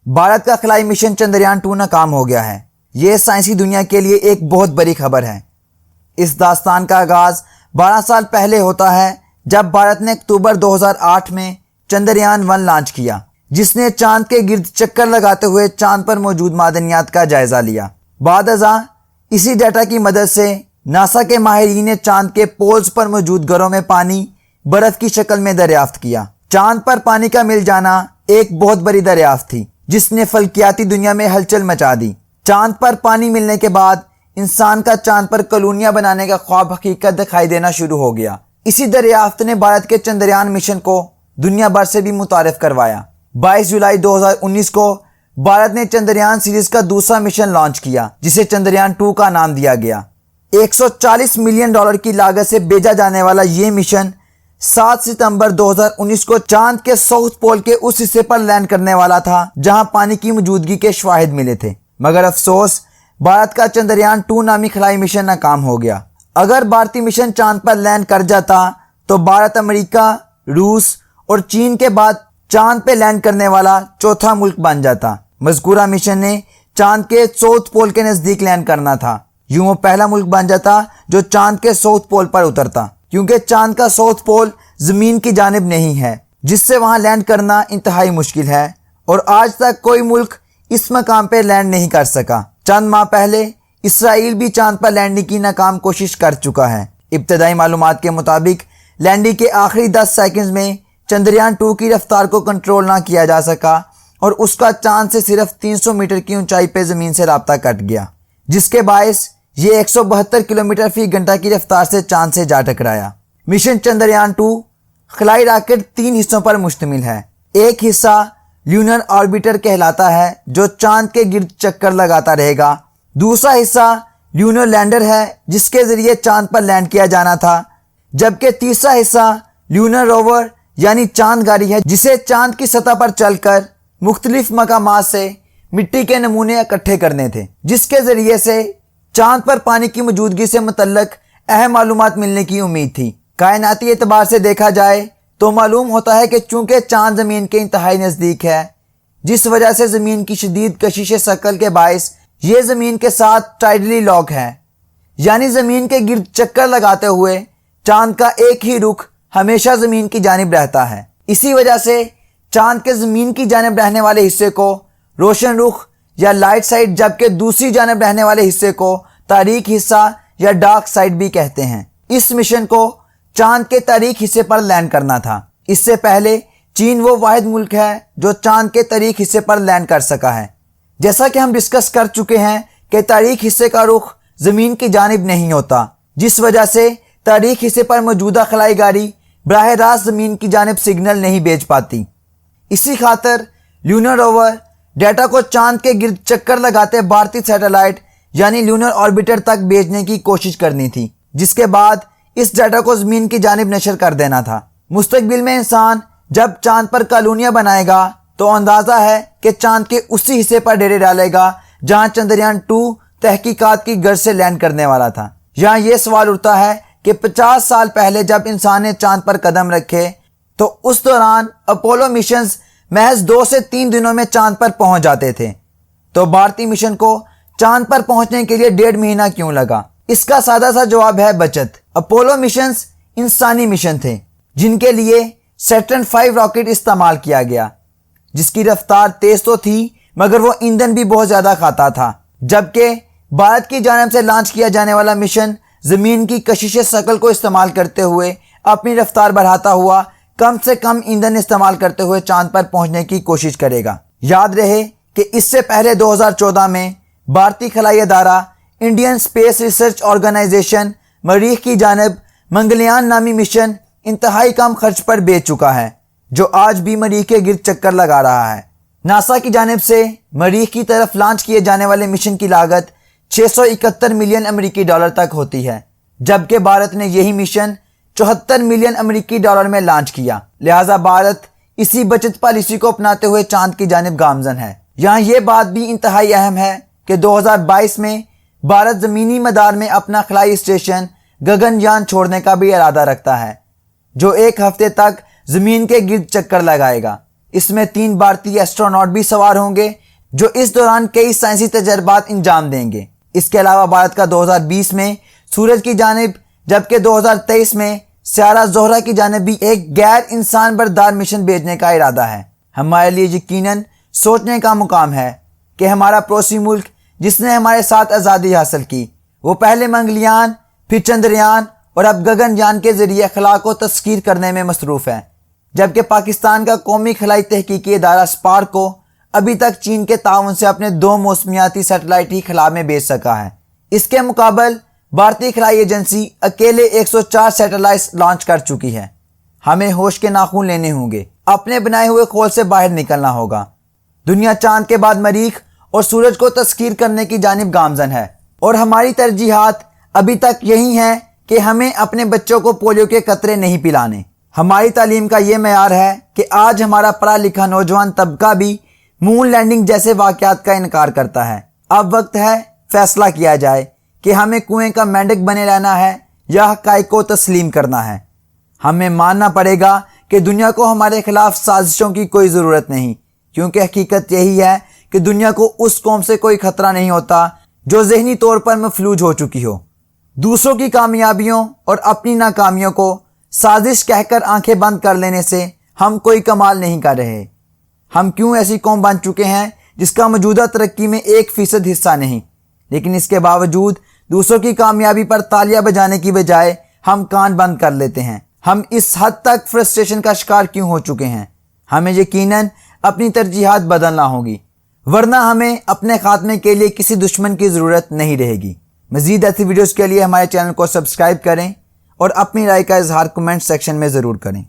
بھارت کا خلائی مشن چندریان 2 ناکام ہو گیا ہے۔ یہ سائنسی دنیا کے لیے ایک بہت بڑی خبر ہے۔ اس داستان کا آغاز 12 سال پہلے ہوتا ہے جب بھارت نے اکتوبر 2008 میں چندریان 1 لانچ کیا، جس نے چاند کے گرد چکر لگاتے ہوئے چاند پر موجود معدنیات کا جائزہ لیا۔ بعد ازاں اسی ڈیٹا کی مدد سے ناسا کے ماہرین نے چاند کے پولز پر موجود گروں میں پانی برف کی شکل میں دریافت کیا۔ چاند پر پانی کا مل جانا ایک بہت بڑی دریافت تھی جس نے فلکیاتی دنیا میں ہلچل مچا دی۔ چاند پر پانی ملنے کے بعد انسان کا چاند پر کالونیاں بنانے کا خواب حقیقت دکھائی دینا شروع ہو گیا۔ اسی دریافت نے بھارت کے چندریان مشن کو دنیا بھر سے بھی متعارف کروایا۔ 22 جولائی 2019 کو بھارت نے چندریان سیریز کا دوسرا مشن لانچ کیا، جسے چندریان 2 کا نام دیا گیا۔ $140 ملین کی لاگت سے بھیجا جانے والا یہ مشن 7 ستمبر 2019 کو چاند کے ساؤتھ پول کے اس حصے پر لینڈ کرنے والا تھا جہاں پانی کی موجودگی کے شواہد ملے تھے، مگر افسوس بھارت کا چندریان 2 نامی خلائی مشن ناکام ہو گیا۔ اگر بھارتی مشن چاند پر لینڈ کر جاتا تو بھارت امریکہ، روس اور چین کے بعد چاند پہ لینڈ کرنے والا چوتھا ملک بن جاتا۔ مذکورہ مشن نے چاند کے ساؤتھ پول کے نزدیک لینڈ کرنا تھا، یوں وہ پہلا ملک بن جاتا جو چاند کے ساؤتھ پول پر اترتا، کیونکہ چاند کا ساؤتھ پول زمین کی جانب نہیں ہے، جس سے وہاں لینڈ کرنا انتہائی مشکل ہے، اور آج تک کوئی ملک اس مقام پہ لینڈ نہیں کر سکا۔ چند ماہ پہلے اسرائیل بھی چاند پر لینڈنگ کی ناکام کوشش کر چکا ہے۔ ابتدائی معلومات کے مطابق لینڈنگ کے آخری 10 سیکنڈز میں چندریان 2 کی رفتار کو کنٹرول نہ کیا جا سکا اور اس کا چاند سے صرف 300 میٹر کی اونچائی پہ زمین سے رابطہ کٹ گیا، جس کے باعث یہ 172 کلومیٹر فی گھنٹہ کی رفتار سے چاند سے جا ٹکرایا۔ مشن چندریان 2 خلائی راکٹ 3 حصوں پر مشتمل ہے۔ ایک حصہ لیونر آربیٹر کہلاتا ہے جو چاند کے گرد چکر لگاتا رہے گا۔ دوسرا حصہ لیونر لینڈر ہے جس کے ذریعے چاند پر لینڈ کیا جانا تھا، جبکہ تیسرا حصہ لیونر روور یعنی چاند گاری ہے جسے چاند کی سطح پر چل کر مختلف مقامات سے مٹی کے نمونے اکٹھے کرنے تھے، جس کے ذریعے سے چاند پر پانی کی موجودگی سے متعلق اہم معلومات ملنے کی امید تھی۔ کائناتی اعتبار سے دیکھا جائے تو معلوم ہوتا ہے کہ چونکہ چاند زمین کے انتہائی نزدیک ہے، جس وجہ سے زمین کی شدید کشش ثقل کے باعث یہ زمین کے ساتھ ٹائیڈلی لاک ہے، یعنی زمین کے گرد چکر لگاتے ہوئے چاند کا ایک ہی رخ ہمیشہ زمین کی جانب رہتا ہے۔ اسی وجہ سے چاند کے زمین کی جانب رہنے والے حصے کو روشن رخ یا لائٹ سائڈ، جبکہ دوسری جانب رہنے والے حصے کو تاریک حصہ یا ڈارک سائڈ بھی کہتے ہیں۔ اس مشن کو چاند کے تاریک حصے پر لینڈ کرنا تھا۔ اس سے پہلے چین وہ واحد ملک ہے جو چاند کے تاریک حصے پر لینڈ کر سکا ہے۔ جیسا کہ ہم ڈسکس کر چکے ہیں کہ تاریک حصے کا رخ زمین کی جانب نہیں ہوتا، جس وجہ سے تاریک حصے پر موجودہ خلائی گاڑی براہ راست زمین کی جانب سگنل نہیں بھیج پاتی۔ اسی خاطر لیونر روور ڈیٹا کو چاند کے گرد چکر لگاتے بھارتی سیٹلائٹ یعنی لیونر آربیٹر تک بھیجنے کی کوشش کرنی تھی، جس کے بعد اس ڈیٹا کو زمین کی جانب نشر کر دینا تھا۔ مستقبل میں انسان جب چاند پر کالونیاں بنائے گا تو اندازہ ہے کہ چاند کے اسی حصے پر ڈیرے ڈالے گا جہاں چندریان 2 تحقیقات کی غرض سے لینڈ کرنے والا تھا۔ یہاں یہ سوال اٹھتا ہے کہ 50 سال پہلے جب انسان نے چاند پر قدم رکھے تو اس دوران اپولو مشنز محض 2 سے 3 دنوں میں چاند پر پہنچ جاتے تھے، تو بھارتی مشن کو چاند پر پہنچنے کے لیے 1.5 مہینہ کیوں لگا؟ اس کا سادہ سا جواب ہے بچت۔ اپولو مشنز انسانی مشن تھے جن کے لیے سیٹرن 5 راکٹ استعمال کیا گیا، جس کی رفتار تیز تو تھی مگر وہ ایندھن بھی بہت زیادہ کھاتا تھا، جبکہ بھارت کی جانب سے لانچ کیا جانے والا مشن زمین کی کشش ثقل کو استعمال کرتے ہوئے اپنی رفتار بڑھاتا ہوا کم سے کم ایندھن استعمال کرتے ہوئے چاند پر پہنچنے کی کوشش کرے گا۔ یاد رہے کہ اس سے پہلے 2014 میں بھارتی خلائی ادارہ انڈین اسپیس ریسرچ آرگنائزیشن مریخ کی جانب منگلیان نامی مشن انتہائی کم خرچ پر بھیج چکا ہے، جو آج بھی مریخ کے گرد چکر لگا رہا ہے۔ ناسا کی جانب سے مریخ کی طرف لانچ کیے جانے والے مشن کی لاگت $671 ملین تک ہوتی ہے، جبکہ بھارت نے یہی مشن $74 ملین میں لانچ کیا، لہٰذا بھارت اسی بچت پالیسی کو اپناتے ہوئے چاند کی جانب گامزن ہے۔ یہاں یہ بات بھی انتہائی اہم ہے کہ 2022 میں بھارت زمینی مدار میں اپنا خلائی اسٹیشن گگن یان چھوڑنے کا بھی ارادہ رکھتا ہے، جو 1 ہفتے تک زمین کے گرد چکر لگائے گا۔ اس میں 3 بھارتی ایسٹروناٹ بھی سوار ہوں گے جو اس دوران کئی سائنسی تجربات انجام دیں گے۔ اس کے علاوہ بھارت کا 2020 میں سورج کی جانب جبکہ 2023 میں سیارہ زہرہ کی جانب بھی ایک غیر انسان بردار مشن بھیجنے کا ارادہ ہے۔ ہمارے لیے یقیناً سوچنے کا مقام ہے کہ ہمارا پڑوسی ملک جس نے ہمارے ساتھ آزادی حاصل کی، وہ پہلے منگلیان، پھر چندریان اور اب گگن یان کے ذریعے خلا کو تسخیر کرنے میں مصروف ہے، جبکہ پاکستان کا قومی خلائی تحقیقی ادارہ سپار کو ابھی تک چین کے تعاون سے اپنے 2 موسمیاتی سیٹلائٹ ہی خلا میں بھیج سکا ہے۔ اس کے مقابل بھارتی خلائی ایجنسی اکیلے 104 سیٹلائٹس لانچ کر چکی ہے۔ ہمیں ہوش کے ناخن لینے ہوں گے، اپنے بنائے ہوئے کھول سے باہر نکلنا ہوگا۔ دنیا چاند کے بعد مریخ اور سورج کو تسخیر کرنے کی جانب گامزن ہے، اور ہماری ترجیحات ابھی تک یہی ہیں کہ ہمیں اپنے بچوں کو پولیو کے قطرے نہیں پلانے۔ ہماری تعلیم کا یہ معیار ہے کہ آج ہمارا پڑھا لکھا نوجوان طبقہ بھی مون لینڈنگ جیسے واقعات کا انکار کرتا ہے۔ اب وقت ہے فیصلہ کیا جائے کہ ہمیں کنویں کا مینڈک بنے رہنا ہے یا حقائق کو تسلیم کرنا ہے۔ ہمیں ماننا پڑے گا کہ دنیا کو ہمارے خلاف سازشوں کی کوئی ضرورت نہیں، کیونکہ حقیقت یہی ہے کہ دنیا کو اس قوم سے کوئی خطرہ نہیں ہوتا جو ذہنی طور پر مفلوج ہو چکی ہو۔ دوسروں کی کامیابیوں اور اپنی ناکامیوں کو سازش کہہ کر آنکھیں بند کر لینے سے ہم کوئی کمال نہیں کر رہے۔ ہم کیوں ایسی قوم بن چکے ہیں جس کا موجودہ ترقی میں 1% حصہ نہیں، لیکن اس کے باوجود دوسروں کی کامیابی پر تالیاں بجانے کی بجائے ہم کان بند کر لیتے ہیں۔ ہم اس حد تک فرسٹریشن کا شکار کیوں ہو چکے ہیں؟ ہمیں یقیناً اپنی ترجیحات بدلنا ہوگی، ورنہ ہمیں اپنے خاتمے کے لیے کسی دشمن کی ضرورت نہیں رہے گی۔ مزید ایسی ویڈیوز کے لیے ہمارے چینل کو سبسکرائب کریں اور اپنی رائے کا اظہار کمنٹ سیکشن میں ضرور کریں۔